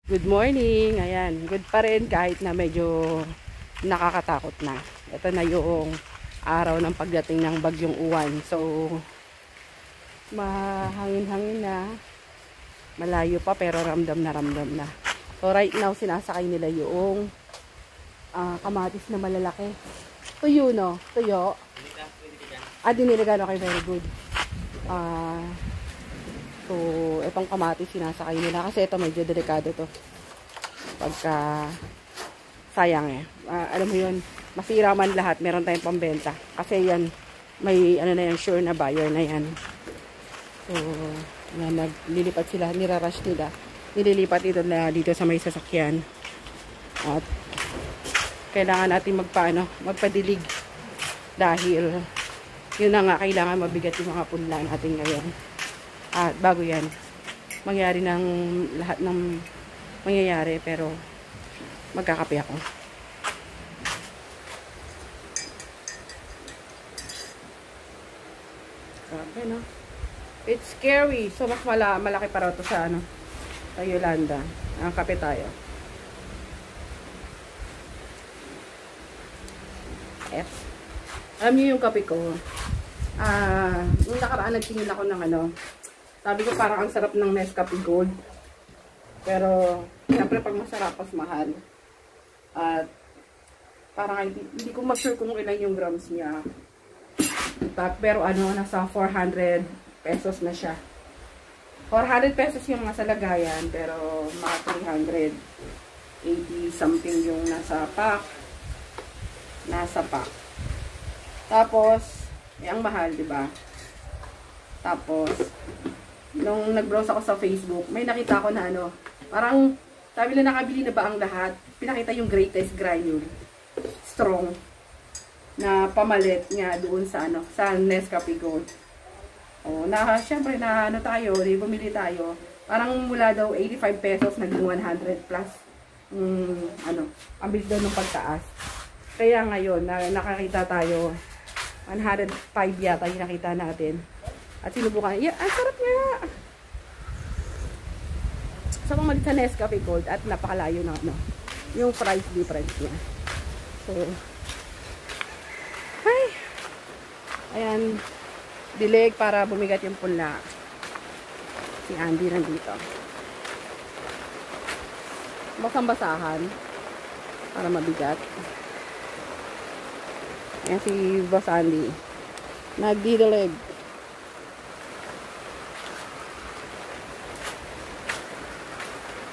Good morning. Ayan, good pa rin kahit na medyo nakakatakot na. Ito na yung araw ng pagdating ng bagyong Uwan. So, mahangin-hangin na. Malayo pa pero ramdam na ramdam na. So, right now sinasakay nila yung kamatis na malalaki. Tuyo, no? Tuyo. Diniligan. Okay, very good. So, itong kamatis sinasakay nila kasi ito medyo delikado to. Pagka sayang alam mo yun, masira man lahat, meron tayong pambenta. Kasi yan, may ano na yan, sure na buyer na yan. So, yan, naglilipat sila, nirarush nila. Nililipat ito na dito sa may sasakyan. At kailangan natin magpadilig. Dahil, yun na nga, kailangan mabigat yung mga punla natin ngayon. At bago yan, mangyari ng lahat ng mangyayari, pero magkakape ako. Grabe, no? It's scary. So, mas malaki pa raw to sa, sa Yolanda. Ang kape tayo. Alam niyo yung kape ko. Nung nakaraan, nagtingin ako ng sabi ko parang ang sarap ng Nescafe Gold. Pero, siyempre pag masarap, mas mahal. At, parang hindi ko mag-sure kung ilan yung grams niya. Pero nasa 400 pesos na siya. 400 pesos yung nasa lagayan, pero mga 380 something yung nasa pack. Tapos, ang mahal, diba? Tapos, nung nag-browse ako sa Facebook, may nakita ko na parang, sabi na nakabili na ba ang lahat? Pinakita yung greatest granule. Strong. Na pamalit nga doon sa sa Nescafe Gold. Syempre tayo, bumili tayo. Parang mula daw 85 pesos, naging 100 plus. Ang bilis daw ng pagtaas. Kaya ngayon, nakakita tayo, 105 yata yung nakita natin. At sinubukan, ang sarap nga! Sa pamalit sa Nescafe Gold at napakalayo na yung price difference niya. So, ayan, dilig para bumigat yung punla. Si Andy nandito. Basang-basahan para mabigat. Ayan si Boss Andy. Nagdidilig.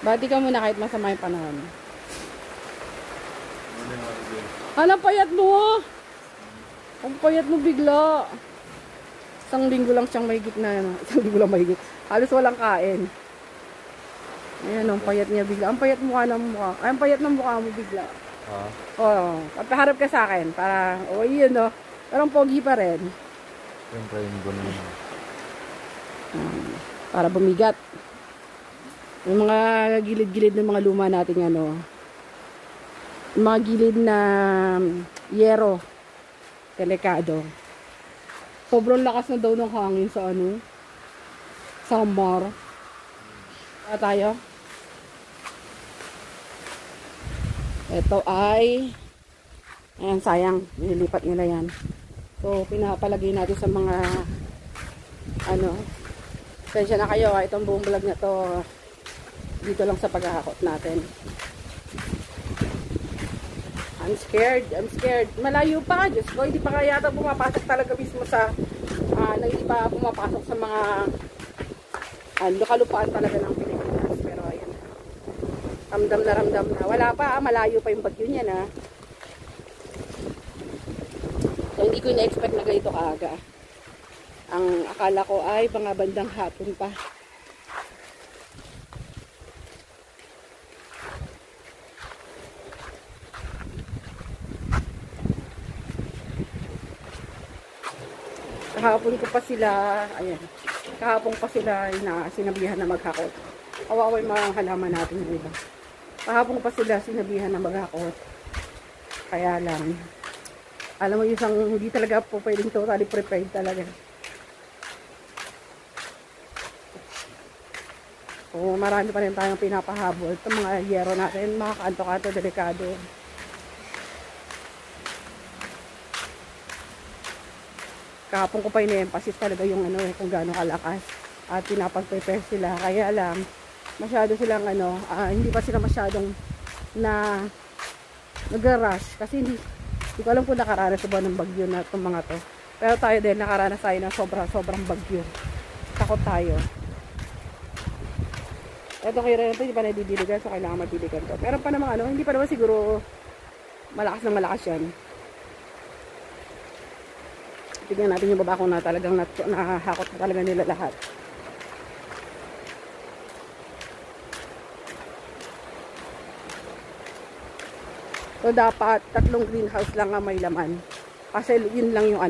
Bati ka muna kahit masama yung panahon. Anong payat mo? Ang payat mo bigla. Isang linggo lang siyang mahigit na. Isang linggo lang mahigit. Halos walang kain. Ayan, ang payat niya bigla. Ang payat mukha ng mukha. Ay, ang payat ng mukha mo bigla. Papaharap ka sa akin. Para, yun Parang pogi pa rin. Siyempre yung bunong. Para bumigat. Yung mga gilid-gilid ng mga luma natin yung mga gilid na yero. Delikado. Sobrang lakas na daw ng hangin sa Samar. Tayo. Ito ay ayan, sayang. Nililipat nila yan. So, pinapalagay natin sa mga pensya na kayo. Itong buong vlog na to dito lang sa paghahakot natin. I'm scared. Malayo pa, Diyos ko, hindi pa kaya yata pumapasok talaga mismo sa hindi pa pumapasok sa mga lukalupaan talaga ng Pilipinas. Pero ayun, ramdam na. Wala pa, malayo pa yung bagyo niya So hindi ko na-expect na ganito kaaga. Ang akala ko ay mga bandang hapon pa. Kahapon pa sila sinabihan na maghakot. Kawawa yung mga halaman natin, diba? Kahapon pa sila sinabihan na maghakot. Kaya lang, alam mo yung hindi talaga po pwedeng totally prepared talaga. So, marami pa rin tayong pinapahabol. Itong mga yero natin, mga kanto-kanto, delikado. Kahapon ko pa in-emphasis talaga yung ano kung gaano kalakas. At pinapag-prepare sila. Kaya lang, masyado silang hindi pa sila masyadong na nag-rush. Kasi hindi ko alam kung nakaranas ba ng bagyo na itong mga to. Pero tayo din, nakaranas tayo ng sobrang bagyo. Takot tayo. Ito kay Rento, hindi pa nadidiligan, so kailangan madiligan to. Pero pa namang hindi pa naman siguro malakas na malakas yan. Tignan natin yung baba kung na talagang nahahakot na talaga nila lahat. So dapat 3 greenhouse lang ang may laman. Kasi yun lang yung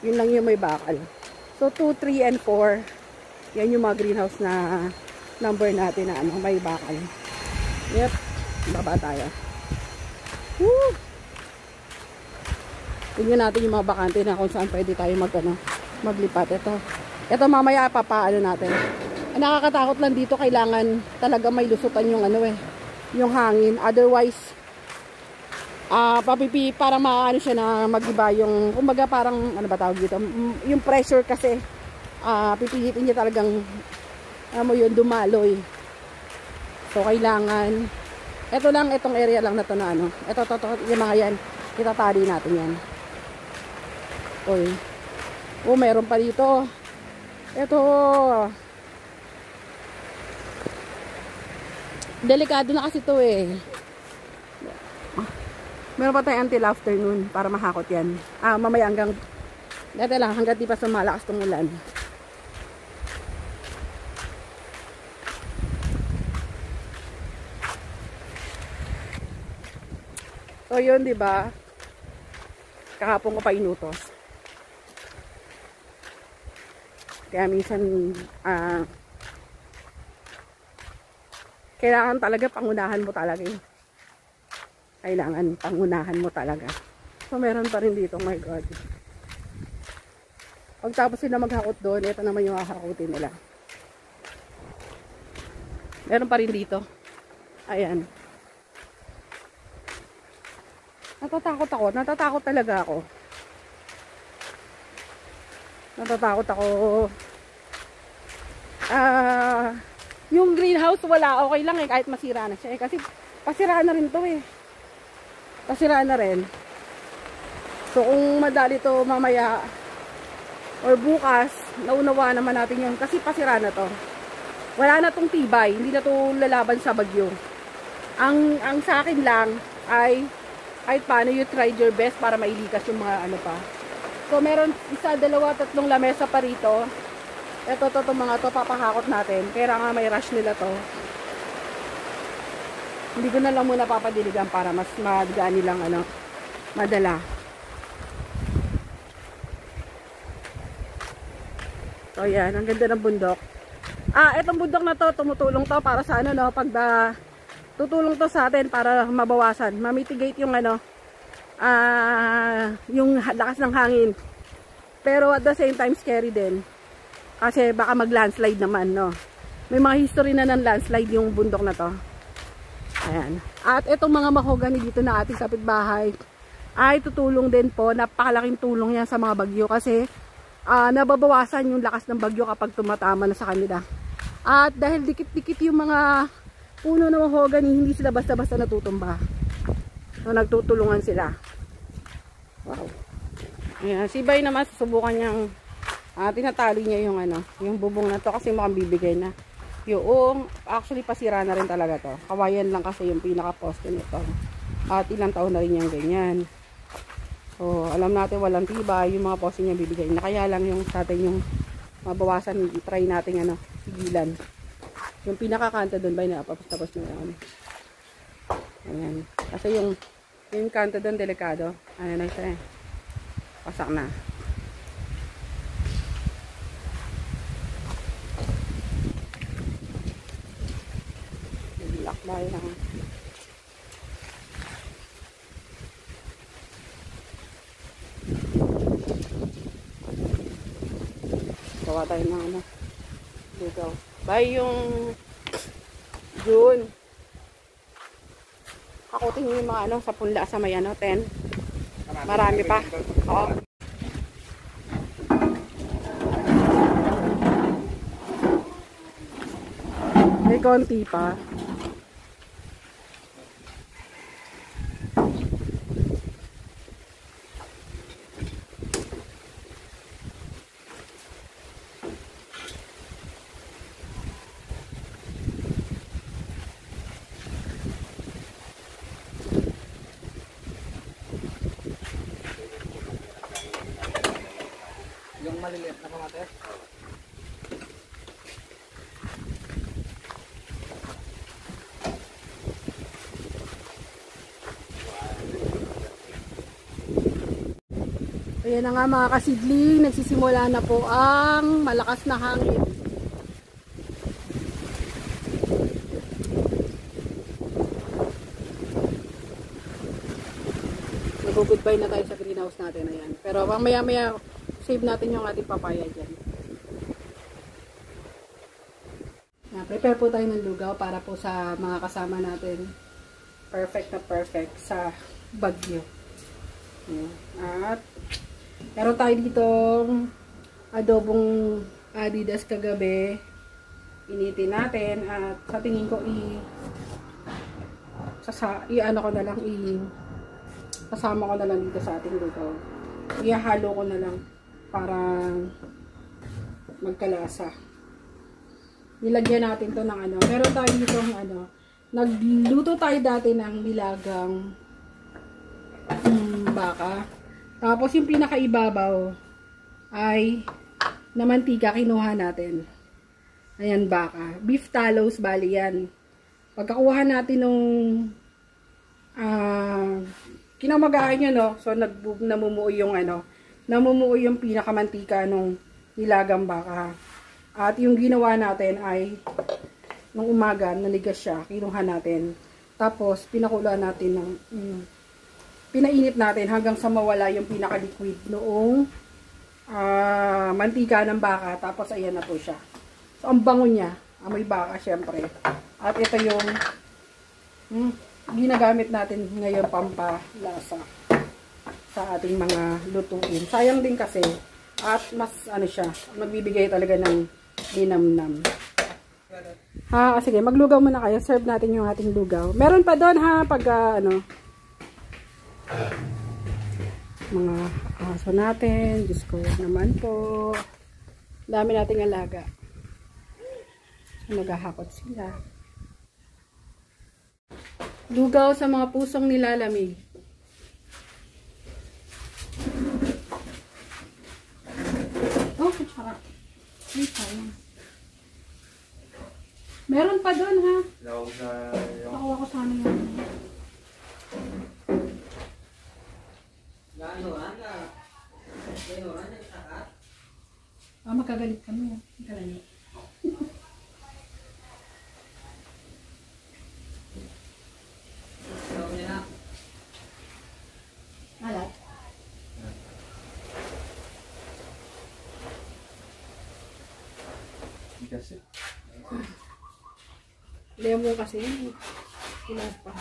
yun lang yung may bakal. So 2, 3, and 4, yan yung mga greenhouse na number natin na may bakal. Yep, baba tayo. Woo! Tingnan natin yung mga bakante na kung saan pwede tayo maglipat. Ito mamaya papaano natin. Ang nakakatakot lang dito, kailangan talaga may lusutan yung yung hangin. Otherwise, para maano siya na magiba yung, kumbaga parang, ba tawag dito, yung pressure kasi, pipilitin niya talagang, yun, dumaloy. So, kailangan, itong area lang na to na ito, yung mga yan, itatali natin yan. Uy. Meron pa dito. Ito. Delikado na kasi to eh. Meron pa tayong until afternoon para mahakot yan. Mamaya hanggang di pa sumalakas tong ulan. So yun, di ba? Kahapon ko pa inutos. Kaya minsan kailangan talaga pangunahan mo talaga eh. Kailangan pangunahan mo talaga. So meron pa rin dito, my God. Pagtapos sila maghakot doon, ito naman yung hahakutin nila. Meron pa rin dito. Ayan. Natatakot talaga ako. Yung greenhouse wala, okay lang eh, kahit masira na siya eh. Kasi pasiraan na rin to eh. Pasiraan na rin. So kung madali to mamaya or bukas, naunawa naman natin yung, kasi pasira na to. Wala na tong tibay, hindi na to lalaban sa bagyo. Ang sa akin lang ay kahit paano you tried your best para mailikas yung mga pa. So meron 1, 2, 3 lamesa pa rito. Ito mga to papahakot natin. Kaya nga may rush nila to. Hindi ko na lang muna papadiligan para mas madgaan nilang madala. So yan, ang ganda ng bundok. Etong bundok na to, tumutulong to para sa tutulong to sa atin para mabawasan, mamitigate yung yung lakas ng hangin. Pero at the same time scary din. Kasi baka mag-landslide naman, no. May mga history na ng landslide yung bundok na to. Ayan. At itong mga mahogany dito na ating kapitbahay ay tutulong din po, napakalaking tulong yan sa mga bagyo kasi nababawasan yung lakas ng bagyo kapag tumatama na sa kanila. At dahil dikit-dikit yung mga puno ng mahogany, hindi sila basta-basta natutumba. So, nagtutulungan sila. Wow. Ayan. Si Bay naman, susubukan niyang tinatali niya yung yung bubong na to kasi mukhang bibigay na. Yung, actually pasira na rin talaga to. Kawayan lang kasi yung pinaka-poste nito. At ilang taon na rin yung ganyan. So, alam natin walang tibay, yung mga poste niya bibigay na. Kaya lang yung sa atin yung mabawasan, try natin sigilan. Yung pinaka-kanto doon ba tapos na yan. Ayan. Kasi yung kanto doon delikado. Na siya eh. Pasak na. Lakbay lang. Gawa tayo ng dito. Bay yung June. Hakutin yung mga ano, sa punla sa may ano, 10. Marami pa. Oo. May konti pa. Yung maliliit na kamatis. Ayan na nga mga kasidling, nagsisimula na po ang malakas na hangin. Mag-goodbye na tayo sa greenhouse natin. Ayan. Pero maya-maya save natin yung ating papaya dyan. Prepare po tayo ng lugaw para po sa mga kasama natin. Perfect na perfect sa Baguio. Ayan. At meron tayo ditong adobong Adidas kagabi. Initin natin at sa tingin ko i-ano ko na lang kasama ko na lang dito sa ating lugaw. Ihahalo ko na lang para magkalasa. Nilagyan natin to ng ano. Meron tayo dito ng ano. Nagluto tayo dati ng nilagang baka. Tapos yung pinakaibabaw ay na mantika kinuha natin. Ayan, baka. Beef tallows, bali yan. Pagkakuha natin nung kinamagahan nyo, no? So, namumuo yung ano, namumuo yung pinakamantika nung nilagang baka. At yung ginawa natin ay nung umaga, nanigas siya, kinuha natin. Tapos, pinakulo natin ng pinainit natin hanggang sa mawala yung pinaka-liquid noong mantika ng baka. Tapos, ayan na po siya. So, ang bango niya. Amoy baka, syempre. At ito yung ginagamit natin ngayon pampalasa sa ating mga lutuin. Sayang din kasi. At mas, ano siya, magbibigay talaga ng linamnam. Sige, maglugaw muna kayo. Serve natin yung ating lugaw. Meron pa doon ha, pag mga aso natin. Diyos ko naman po. Dami nating alaga. Naghahakot sila. Lugaw sa mga pusong nilalamig. Oh, kutsara. Ay, sayang. Meron pa doon ha. Nakuha ko sana yan. Magkagalit kami. Magkagalit. Alat. Kasi. Lemon kasi. Ilan pa.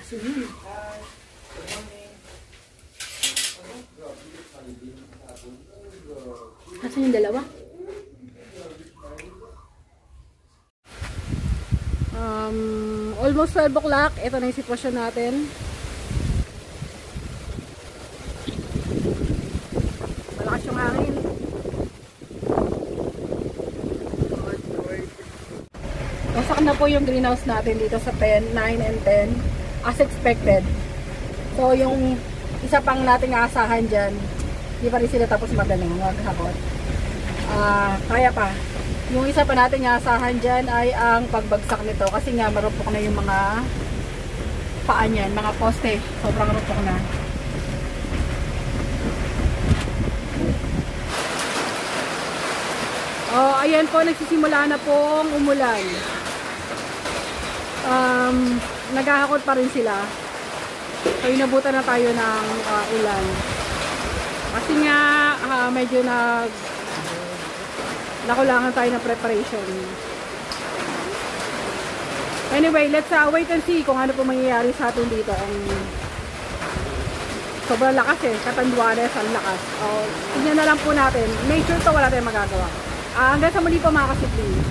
Sige. Asan yung dalawa? Almost 12 o'clock. Ito na yung sitwasyon natin. Malakas yung hangin. Wasak na po yung greenhouse natin dito sa 9 and 10 as expected. So yung isa pang nating aasahan dyan, hindi pa rin sila tapos maghakot. Kaya pa. Yung isa pa nating aasahan dyan ay ang pagbagsak nito kasi nga marupok na yung mga paa niyan, mga poste. Sobrang rupok na. Ayan po, nagsisimula na pong umulan. Naghahakot pa rin sila. So, inabutan na tayo ng ulan. Kasi nga, medyo Nakulangan tayo ng preparation. Anyway, let's wait and see kung ano po mangyayari sa atin dito. Sobrang lakas eh. Katanduanes ang lakas. Tignan na lang po natin. Make sure to wala tayong magagawa. Hanggang sa muli po mga kasipling.